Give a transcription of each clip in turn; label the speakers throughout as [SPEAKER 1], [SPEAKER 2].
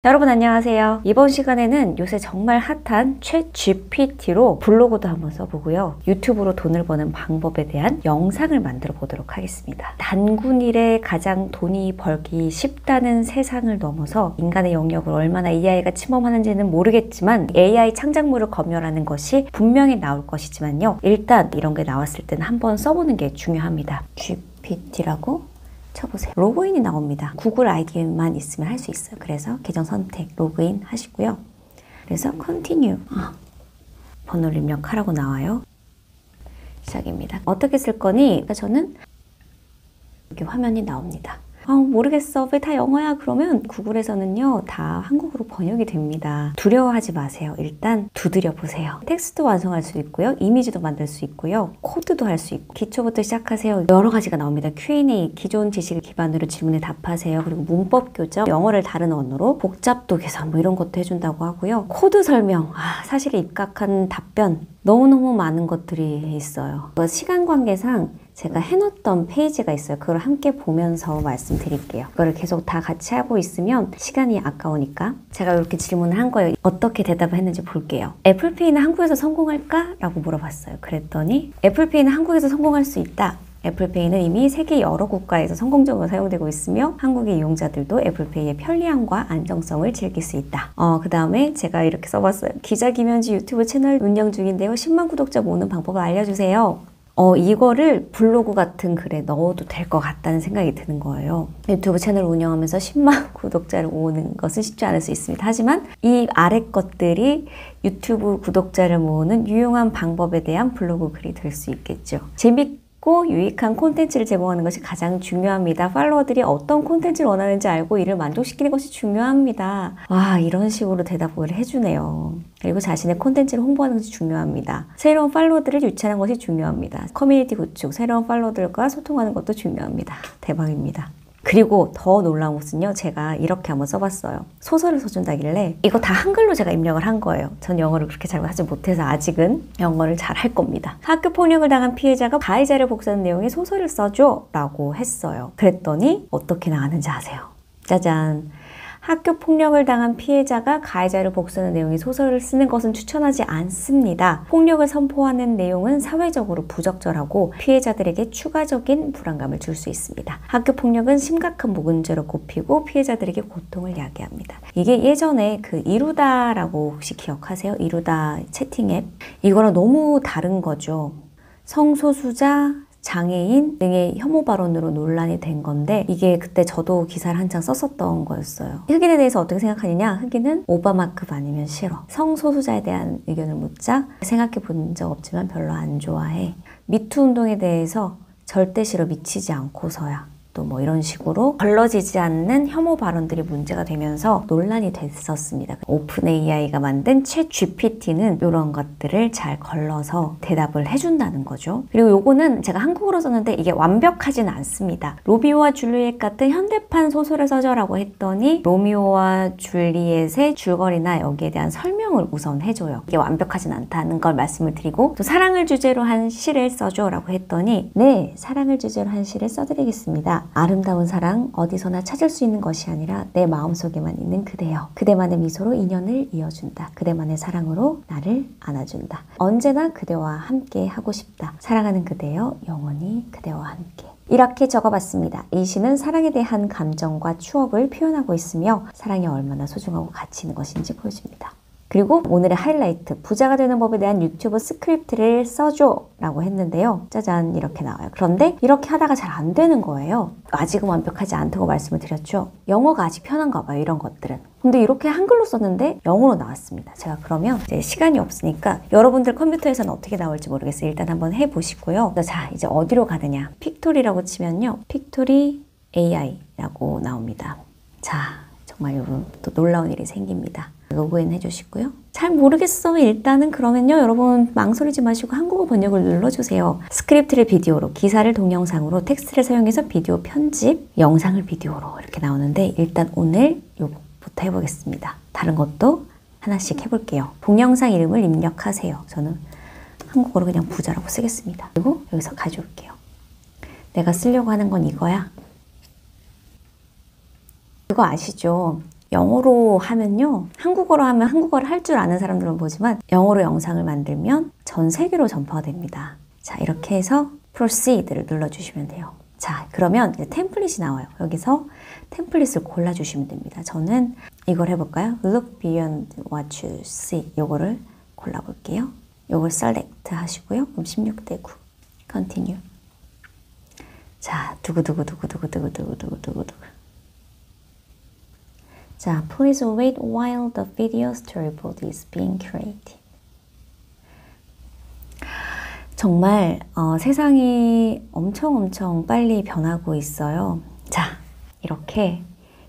[SPEAKER 1] 여러분 안녕하세요. 이번 시간에는 요새 정말 핫한 챗GPT로 블로그도 한번 써보고요. 유튜브로 돈을 버는 방법에 대한 영상을 만들어 보도록 하겠습니다. 단군일에 가장 돈이 벌기 쉽다는 세상을 넘어서 인간의 영역을 얼마나 AI가 침범하는지는 모르겠지만 AI 창작물을 검열하는 것이 분명히 나올 것이지만요. 일단 이런 게 나왔을 때는 한번 써보는 게 중요합니다. GPT라고 쳐보세요. 로그인이 나옵니다. 구글 아이디만 있으면 할 수 있어요. 그래서 계정 선택, 로그인 하시고요. 그래서 Continue 번호를 입력하라고 나와요. 시작입니다. 어떻게 쓸 거니? 저는 이렇게 화면이 나옵니다. 모르겠어. 왜 다 영어야? 그러면 구글에서는요, 다 한국어로 번역이 됩니다. 두려워하지 마세요. 일단 두드려 보세요. 텍스트 완성할 수 있고요. 이미지도 만들 수 있고요. 코드도 할 수 있고, 기초부터 시작하세요. 여러 가지가 나옵니다. Q&A, 기존 지식을 기반으로 질문에 답하세요. 그리고 문법 교정, 영어를 다른 언어로 복잡도 계산 뭐 이런 것도 해준다고 하고요. 코드 설명, 사실에 입각한 답변, 너무너무 많은 것들이 있어요. 시간 관계상 제가 해놓던 페이지가 있어요. 그걸 함께 보면서 말씀드릴게요. 그거를 계속 다 같이 하고 있으면 시간이 아까우니까 제가 이렇게 질문을 한 거예요. 어떻게 대답을 했는지 볼게요. 애플페이는 한국에서 성공할까? 라고 물어봤어요. 그랬더니 애플페이는 한국에서 성공할 수 있다. 애플페이는 이미 세계 여러 국가에서 성공적으로 사용되고 있으며 한국의 이용자들도 애플페이의 편리함과 안정성을 즐길 수 있다. 그 다음에 제가 이렇게 써봤어요. 기자 김현지 유튜브 채널 운영 중인데요. 10만 구독자 모으는 방법을 알려주세요. 이거를 블로그 같은 글에 넣어도 될 것 같다는 생각이 드는 거예요. 유튜브 채널 운영하면서 10만 구독자를 모으는 것은 쉽지 않을 수 있습니다. 하지만 이 아래 것들이 유튜브 구독자를 모으는 유용한 방법에 대한 블로그 글이 될 수 있겠죠. 재밌고 유익한 콘텐츠를 제공하는 것이 가장 중요합니다. 팔로워들이 어떤 콘텐츠를 원하는지 알고 이를 만족시키는 것이 중요합니다. 이런 식으로 대답을 해주네요. 그리고 자신의 콘텐츠를 홍보하는 것이 중요합니다. 새로운 팔로워들을 유치하는 것이 중요합니다. 커뮤니티 구축, 새로운 팔로워들과 소통하는 것도 중요합니다. 대박입니다. 그리고 더 놀라운 것은요, 제가 이렇게 한번 써봤어요. 소설을 써준다길래 이거 다 한글로 제가 입력을 한 거예요. 전 영어를 그렇게 잘 하지 못해서 아직은 영어를 잘 할 겁니다. 학교 폭력을 당한 피해자가 가해자를 복수하는 내용의 소설을 써줘 라고 했어요. 그랬더니 어떻게 나왔는지 아세요? 짜잔! 학교 폭력을 당한 피해자가 가해자를 복수하는 내용의 소설을 쓰는 것은 추천하지 않습니다. 폭력을 선포하는 내용은 사회적으로 부적절하고 피해자들에게 추가적인 불안감을 줄 수 있습니다. 학교 폭력은 심각한 모근죄로 꼽히고 피해자들에게 고통을 야기합니다. 이게 예전에 그 이루다라고 혹시 기억하세요? 이루다 채팅 앱? 이거랑 너무 다른 거죠. 성소수자, 장애인 등의 혐오 발언으로 논란이 된 건데 이게 그때 저도 기사를 한창 썼었던 거였어요. 흑인에 대해서 어떻게 생각하느냐? 흑인은 오바마급 아니면 싫어. 성소수자에 대한 의견을 묻자 생각해 본 적 없지만 별로 안 좋아해. 미투 운동에 대해서 절대 싫어 미치지 않고서야. 또 뭐 이런 식으로 걸러지지 않는 혐오 발언들이 문제가 되면서 논란이 됐었습니다. 오픈 AI가 만든 챗 GPT는 이런 것들을 잘 걸러서 대답을 해준다는 거죠. 그리고 요거는 제가 한국어로 썼는데 이게 완벽하진 않습니다. 로미오와 줄리엣 같은 현대판 소설을 써줘라고 했더니 로미오와 줄리엣의 줄거리나 여기에 대한 설명을 우선 해줘요. 이게 완벽하진 않다는 걸 말씀을 드리고 또 사랑을 주제로 한 시를 써줘라고 했더니 네, 사랑을 주제로 한 시를 써드리겠습니다. 아름다운 사랑 어디서나 찾을 수 있는 것이 아니라 내 마음속에만 있는 그대여. 그대만의 미소로 인연을 이어준다. 그대만의 사랑으로 나를 안아준다. 언제나 그대와 함께 하고 싶다. 사랑하는 그대여 영원히 그대와 함께. 이렇게 적어봤습니다. 이 시는 사랑에 대한 감정과 추억을 표현하고 있으며 사랑이 얼마나 소중하고 가치 있는 것인지 보여줍니다. 그리고 오늘의 하이라이트, 부자가 되는 법에 대한 유튜브 스크립트를 써줘 라고 했는데요. 짜잔, 이렇게 나와요. 그런데 이렇게 하다가 잘 안 되는 거예요. 아직은 완벽하지 않다고 말씀을 드렸죠. 영어가 아직 편한가 봐요, 이런 것들은. 근데 이렇게 한글로 썼는데 영어로 나왔습니다. 제가 그러면 이제 시간이 없으니까 여러분들 컴퓨터에서는 어떻게 나올지 모르겠어요. 일단 한번 해보시고요. 자, 이제 어디로 가느냐. 픽토리라고 치면요. 픽토리 AI라고 나옵니다. 자, 정말 여러분 또 놀라운 일이 생깁니다. 로그인 해주시고요. 잘 모르겠어. 일단은 그러면요. 여러분 망설이지 마시고 한국어 번역을 눌러주세요. 스크립트를 비디오로, 기사를 동영상으로, 텍스트를 사용해서 비디오 편집, 영상을 비디오로 이렇게 나오는데 일단 오늘 요거부터 해보겠습니다. 다른 것도 하나씩 해볼게요. 동영상 이름을 입력하세요. 저는 한국어로 그냥 부자라고 쓰겠습니다. 그리고 여기서 가져올게요. 내가 쓰려고 하는 건 이거야. 그거 아시죠? 영어로 하면요. 한국어로 하면 한국어를 할 줄 아는 사람들은 보지만 영어로 영상을 만들면 전 세계로 전파가 됩니다. 자, 이렇게 해서 Proceed를 눌러주시면 돼요. 자, 그러면 이제 템플릿이 나와요. 여기서 템플릿을 골라주시면 됩니다. 저는 이걸 해볼까요? Look beyond what you see. 요거를 골라볼게요. 요걸 select 하시고요. 그럼 16대 9. Continue. 자, 두구두구두구두구두구두구두구두구. 자, please wait while the video storyboard is being created. 정말 세상이 엄청 빨리 변하고 있어요. 자, 이렇게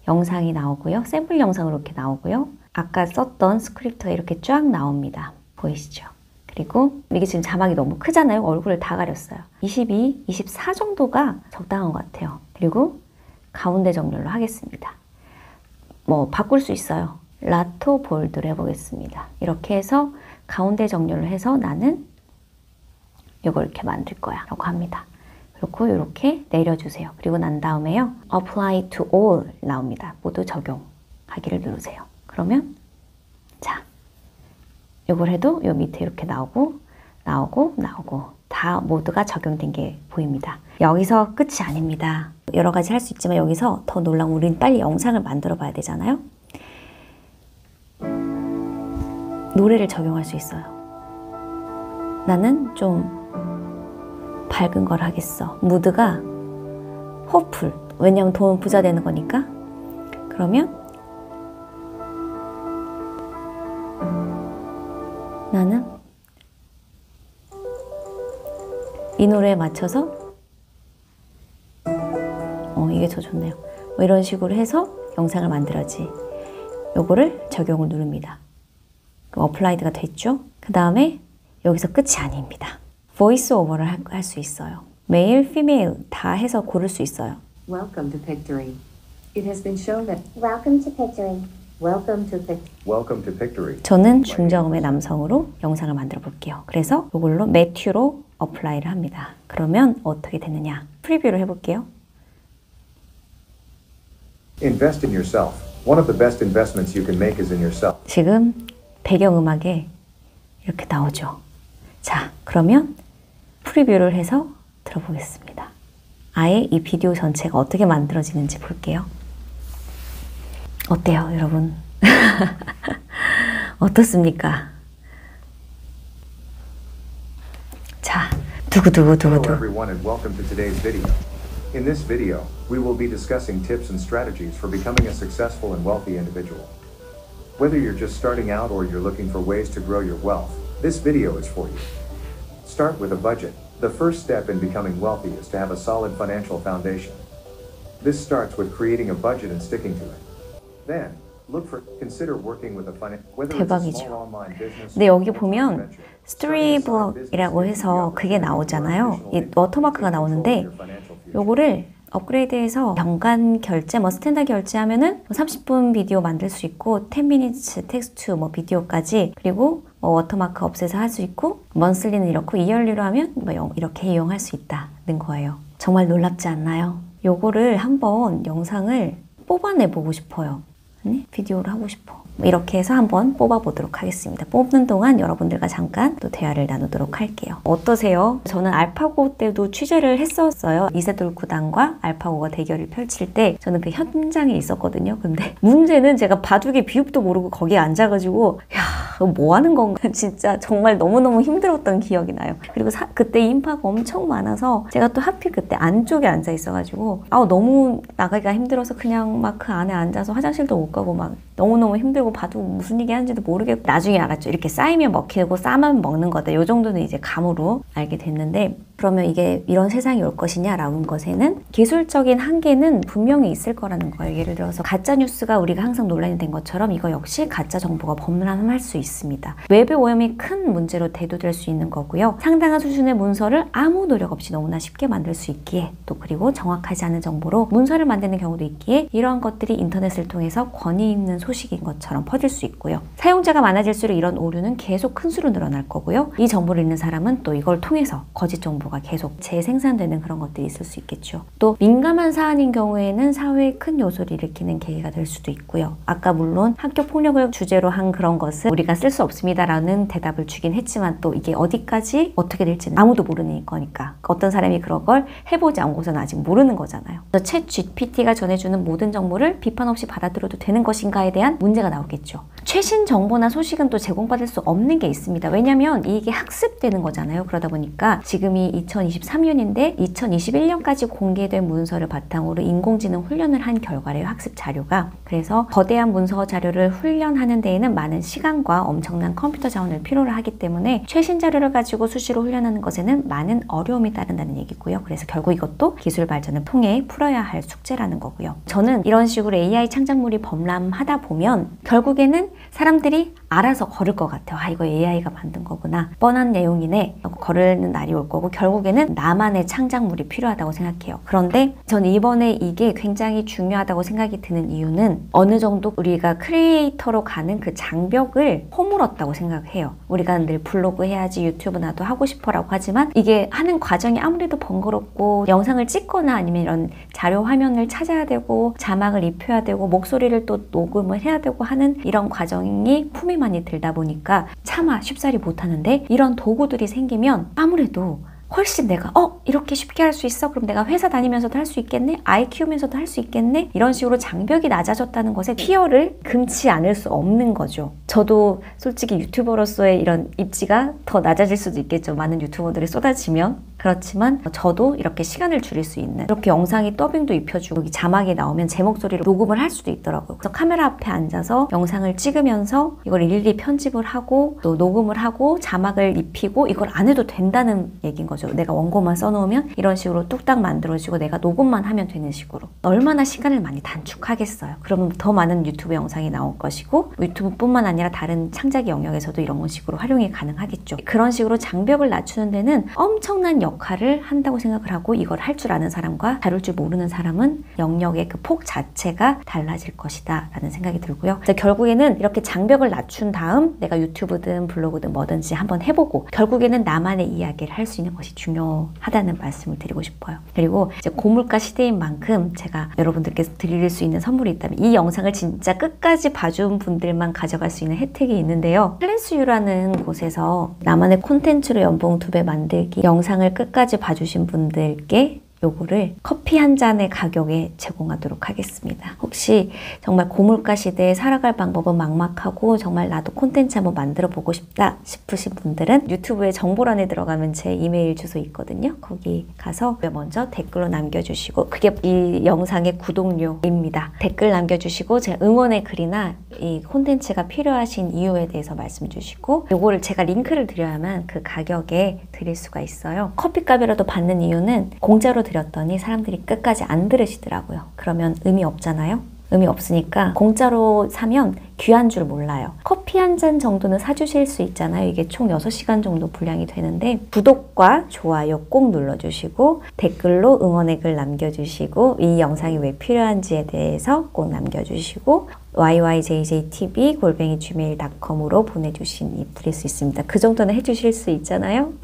[SPEAKER 1] 영상이 나오고요. 샘플 영상으로 이렇게 나오고요. 아까 썼던 스크립트가 이렇게 쫙 나옵니다. 보이시죠? 그리고 이게 지금 자막이 너무 크잖아요. 얼굴을 다 가렸어요. 22, 24 정도가 적당한 것 같아요. 그리고 가운데 정렬로 하겠습니다. 뭐 바꿀 수 있어요. 라토 볼드를 해보겠습니다. 이렇게 해서 가운데 정렬을 해서 나는 이걸 이렇게 만들 거야 라고 합니다. 그리고 이렇게 내려주세요. 그리고 난 다음에요. Apply to all 나옵니다. 모두 적용하기를 누르세요. 그러면 자, 이걸 해도 요 밑에 이렇게 나오고 다 모두가 적용된 게 보입니다. 여기서 끝이 아닙니다. 여러 가지 할 수 있지만 여기서 더 놀라운 우리는 빨리 영상을 만들어 봐야 되잖아요. 노래를 적용할 수 있어요. 나는 좀 밝은 걸 하겠어. 무드가 호풀. 왜냐면 돈 부자 되는 거니까. 그러면 나는 이 노래에 맞춰서 이게 더 좋네요. 뭐 이런 식으로 해서 영상을 만들어지. 요거를 적용을 누릅니다. 그럼 어플라이드가 됐죠? 그 다음에 여기서 끝이 아닙니다. 보이스 오버를 할 수 있어요. 메일, 피메일 다 해서 고를 수 있어요.
[SPEAKER 2] Welcome to Pictory. It has been shown that
[SPEAKER 3] Welcome to Pictory.
[SPEAKER 2] Welcome to
[SPEAKER 4] Welcome to Pictory.
[SPEAKER 1] 저는 중저음의 남성으로 영상을 만들어 볼게요. 그래서 이걸로 매튜로 어플라이를 합니다. 그러면 어떻게 되느냐? 프리뷰를 해볼게요.
[SPEAKER 4] Invest in yourself. One of the best investments you can make is in yourself.
[SPEAKER 1] 지금 배경음악에 이렇게 나오죠. 자, 그러면 프리뷰를 해서 들어보겠습니다. 아예 이 비디오 전체가 어떻게 만들어지는지 볼게요. 어때요, 여러분? 어떻습니까? 자,
[SPEAKER 4] Hello
[SPEAKER 1] 두구두구두구두.
[SPEAKER 4] everyone and welcome to today's video. In this video, we will be discussing tips and strategies for becoming a successful and wealthy individual. Whether you're just starting out or you're looking for ways to grow your wealth, this video is for you. Start with a budget. The first step in becoming wealthy is to have a solid financial foundation. This starts with creating a budget and sticking to it. Then, consider working with a whether it's a
[SPEAKER 1] 대박이죠.
[SPEAKER 4] small online business.
[SPEAKER 1] 근데 여기 보면 스토리블럭이라고 해서 그게 나오잖아요. 이 워터마크가 나오는데 요거를 업그레이드해서 연간 결제, 스탠다드 결제하면은 30분 비디오 만들 수 있고 10minutes 텍스트 비디오까지, 그리고 워터마크 없애서 할 수 있고, 먼슬리는 이렇고 이열리로 하면 이렇게 이용할 수 있다는 거예요. 정말 놀랍지 않나요? 요거를 한번 영상을 뽑아내 보고 싶어요. 아니, 비디오를 하고 싶어. 이렇게 해서 한번 뽑아보도록 하겠습니다. 뽑는 동안 여러분들과 잠깐 또 대화를 나누도록 할게요. 어떠세요? 저는 알파고 때도 취재를 했었어요. 이세돌 구단과 알파고가 대결을 펼칠 때 저는 그 현장에 있었거든요. 근데 문제는 제가 바둑의 비읍도 모르고 거기에 앉아가지고 야, 뭐 하는 건가? 진짜 정말 너무너무 힘들었던 기억이 나요. 그리고 그때 인파가 엄청 많아서 제가 또 하필 그때 안쪽에 앉아 있어가지고 너무 나가기가 힘들어서 그냥 막 그 안에 앉아서 화장실도 못 가고 막 너무너무 힘들고 바둑 무슨 얘기 하는지도 모르겠고, 나중에 알았죠. 이렇게 쌓이면 먹히고 싸면 먹는 거다. 요 정도는 이제 감으로 알게 됐는데, 그러면 이게 이런 세상이 올 것이냐라는 것에는 기술적인 한계는 분명히 있을 거라는 거예요. 예를 들어서 가짜뉴스가 우리가 항상 논란이 된 것처럼 이거 역시 가짜 정보가 범람할 수 있습니다. 웹의 오염이 큰 문제로 대두될 수 있는 거고요. 상당한 수준의 문서를 아무 노력 없이 너무나 쉽게 만들 수 있기에, 또 그리고 정확하지 않은 정보로 문서를 만드는 경우도 있기에, 이러한 것들이 인터넷을 통해서 권위 있는 소식인 것처럼 퍼질 수 있고요. 사용자가 많아질수록 이런 오류는 계속 큰 수로 늘어날 거고요. 이 정보를 읽는 사람은 또 이걸 통해서 거짓 정보가 계속 재생산되는 그런 것들이 있을 수 있겠죠. 또 민감한 사안인 경우에는 사회에 큰 요소를 일으키는 계기가 될 수도 있고요. 아까 물론 학교 폭력을 주제로 한 그런 것은 우리가 쓸 수 없습니다라는 대답을 주긴 했지만 또 이게 어디까지 어떻게 될지는 아무도 모르는 거니까 어떤 사람이 그런 걸 해보지 않고서는 아직 모르는 거잖아요. 그래서 챗 GPT가 전해주는 모든 정보를 비판 없이 받아들여도 되는 것인가에 대한 문제가 나오겠죠. 최신 정보나 소식은 또 제공받을 수 없는 게 있습니다. 왜냐하면 이게 학습되는 거잖아요. 그러다 보니까 지금이 2023년인데 2021년까지 공개된 문서를 바탕으로 인공지능 훈련을 한 결과래요. 학습 자료가. 그래서 거대한 문서 자료를 훈련하는 데에는 많은 시간과 엄청난 컴퓨터 자원을 필요로 하기 때문에 최신 자료를 가지고 수시로 훈련하는 것에는 많은 어려움이 따른다는 얘기고요. 그래서 결국 이것도 기술 발전을 통해 풀어야 할 숙제라는 거고요. 저는 이런 식으로 AI 창작물이 범람하다 보면 결국에는 사람들이 알아서 거를 것 같아요. 아, 이거 AI가 만든 거구나. 뻔한 내용이네. 거르는 날이 올 거고 결국에는 나만의 창작물이 필요하다고 생각해요. 그런데 저는 이번에 이게 굉장히 중요하다고 생각이 드는 이유는 어느 정도 우리가 크리에이터로 가는 그 장벽을 허물었다고 생각해요. 우리가 늘 블로그 해야지 유튜브 나도 하고 싶어라고 하지만 이게 하는 과정이 아무래도 번거롭고 영상을 찍거나 아니면 이런 자료 화면을 찾아야 되고 자막을 입혀야 되고 목소리를 또 녹음을 해야 되고 하는 이런 과정이 품이 많이 들다 보니까 차마 쉽사리 못하는데 이런 도구들이 생기면 아무래도 훨씬 내가 이렇게 쉽게 할 수 있어? 그럼 내가 회사 다니면서도 할 수 있겠네? 아이 키우면서도 할 수 있겠네? 이런 식으로 장벽이 낮아졌다는 것에 피어를 금치 않을 수 없는 거죠. 저도 솔직히 유튜버로서의 이런 입지가 더 낮아질 수도 있겠죠. 많은 유튜버들이 쏟아지면. 그렇지만 저도 이렇게 시간을 줄일 수 있는 이렇게 영상이 더빙도 입혀주고 여기 자막이 나오면 제 목소리로 녹음을 할 수도 있더라고요. 그래서 카메라 앞에 앉아서 영상을 찍으면서 이걸 일일이 편집을 하고 또 녹음을 하고 자막을 입히고 이걸 안 해도 된다는 얘기인 거죠. 내가 원고만 써놓으면 이런 식으로 뚝딱 만들어지고 내가 녹음만 하면 되는 식으로 얼마나 시간을 많이 단축하겠어요. 그러면 더 많은 유튜브 영상이 나올 것이고 유튜브뿐만 아니라 다른 창작의 영역에서도 이런 식으로 활용이 가능하겠죠. 그런 식으로 장벽을 낮추는 데는 엄청난 역할을 한다고 생각을 하고 이걸 할 줄 아는 사람과 다룰 줄 모르는 사람은 영역의 그 폭 자체가 달라질 것이다 라는 생각이 들고요. 결국에는 이렇게 장벽을 낮춘 다음 내가 유튜브든 블로그든 뭐든지 한번 해보고 결국에는 나만의 이야기를 할 수 있는 것이 중요하다는 말씀을 드리고 싶어요. 그리고 이제 고물가 시대인 만큼 제가 여러분들께서 드릴 수 있는 선물이 있다면 이 영상을 진짜 끝까지 봐준 분들만 가져갈 수 있는 혜택이 있는데요. 클래스유라는 곳에서 나만의 콘텐츠로 연봉 2배 만들기 영상을 끝까지 봐주신 분들께 요거를 커피 한 잔의 가격에 제공하도록 하겠습니다. 혹시 정말 고물가 시대에 살아갈 방법은 막막하고 정말 나도 콘텐츠 한번 만들어 보고 싶다 싶으신 분들은 유튜브에 정보란에 들어가면 제 이메일 주소 있거든요. 거기 가서 먼저 댓글로 남겨주시고 그게 이 영상의 구독료입니다. 댓글 남겨주시고 제 응원의 글이나 이 콘텐츠가 필요하신 이유에 대해서 말씀 주시고 요거를 제가 링크를 드려야만 그 가격에 드릴 수가 있어요. 커피값이라도 받는 이유는 공짜로 드렸더니 사람들이 끝까지 안 들으시더라고요. 그러면 의미 없잖아요. 의미 없으니까 공짜로 사면 귀한 줄 몰라요. 커피 한 잔 정도는 사주실 수 있잖아요. 이게 총 6시간 정도 분량이 되는데 구독과 좋아요 꼭 눌러주시고 댓글로 응원의 글 남겨주시고 이 영상이 왜 필요한지에 대해서 꼭 남겨주시고 yyjjtv@gmail.com으로 보내주신 드릴 수 있습니다. 그 정도는 해주실 수 있잖아요.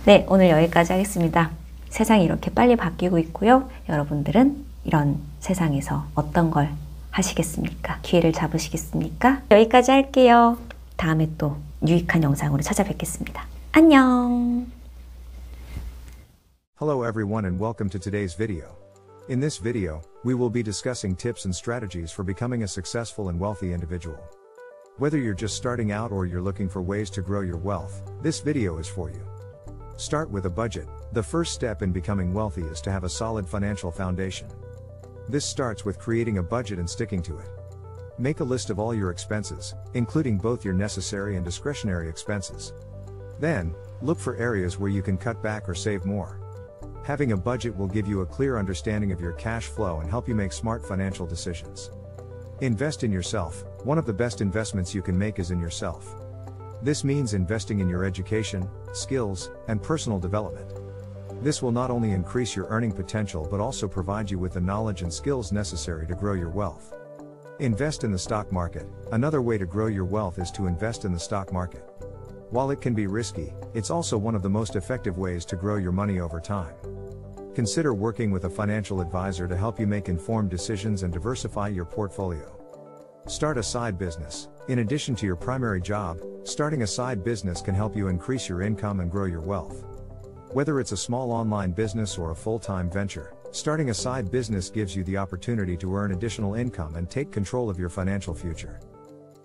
[SPEAKER 1] 네, 오늘 여기까지 하겠습니다. 세상이 이렇게 빨리 바뀌고 있고요. 여러분들은 이런 세상에서 어떤 걸 하시겠습니까? 기회를 잡으시겠습니까? 여기까지 할게요. 다음에 또 유익한 영상으로 찾아뵙겠습니다. 안녕.
[SPEAKER 4] Hello everyone and welcome to today's video. In this video, we will be discussing tips and strategies for becoming a successful and wealthy individual. Whether you're just starting out or you're looking for ways to grow your wealth, this video is for you. Start with a budget. The first step in becoming wealthy is to have a solid financial foundation. This starts with creating a budget and sticking to it. Make a list of all your expenses, including both your necessary and discretionary expenses. Then, look for areas where you can cut back or save more. Having a budget will give you a clear understanding of your cash flow and help you make smart financial decisions. Invest in yourself. One of the best investments you can make is in yourself. This means investing in your education, skills, and personal development. This will not only increase your earning potential but also provide you with the knowledge and skills necessary to grow your wealth. Invest in the stock market. Another way to grow your wealth is to invest in the stock market. While it can be risky, it's also one of the most effective ways to grow your money over time. Consider working with a financial advisor to help you make informed decisions and diversify your portfolio. Start a side business. In addition to your primary job, starting a side business can help you increase your income and grow your wealth. Whether it's a small online business or a full-time venture, starting a side business gives you the opportunity to earn additional income and take control of your financial future.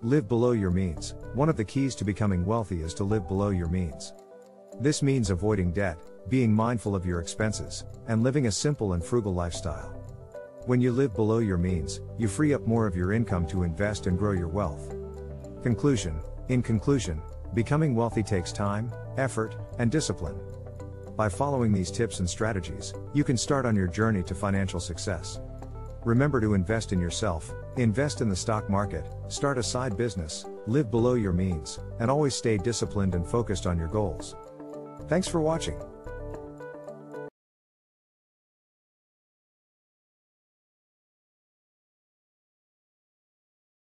[SPEAKER 4] Live below your means. One of the keys to becoming wealthy is to live below your means. This means avoiding debt, being mindful of your expenses, and living a simple and frugal lifestyle. When you live below your means, you free up more of your income to invest and grow your wealth. Conclusion. In conclusion, becoming wealthy takes time, effort, and discipline. By following these tips and strategies, you can start on your journey to financial success. Remember to invest in yourself, invest in the stock market, start a side business, live below your means, and always stay disciplined and focused on your goals. Thanks for watching.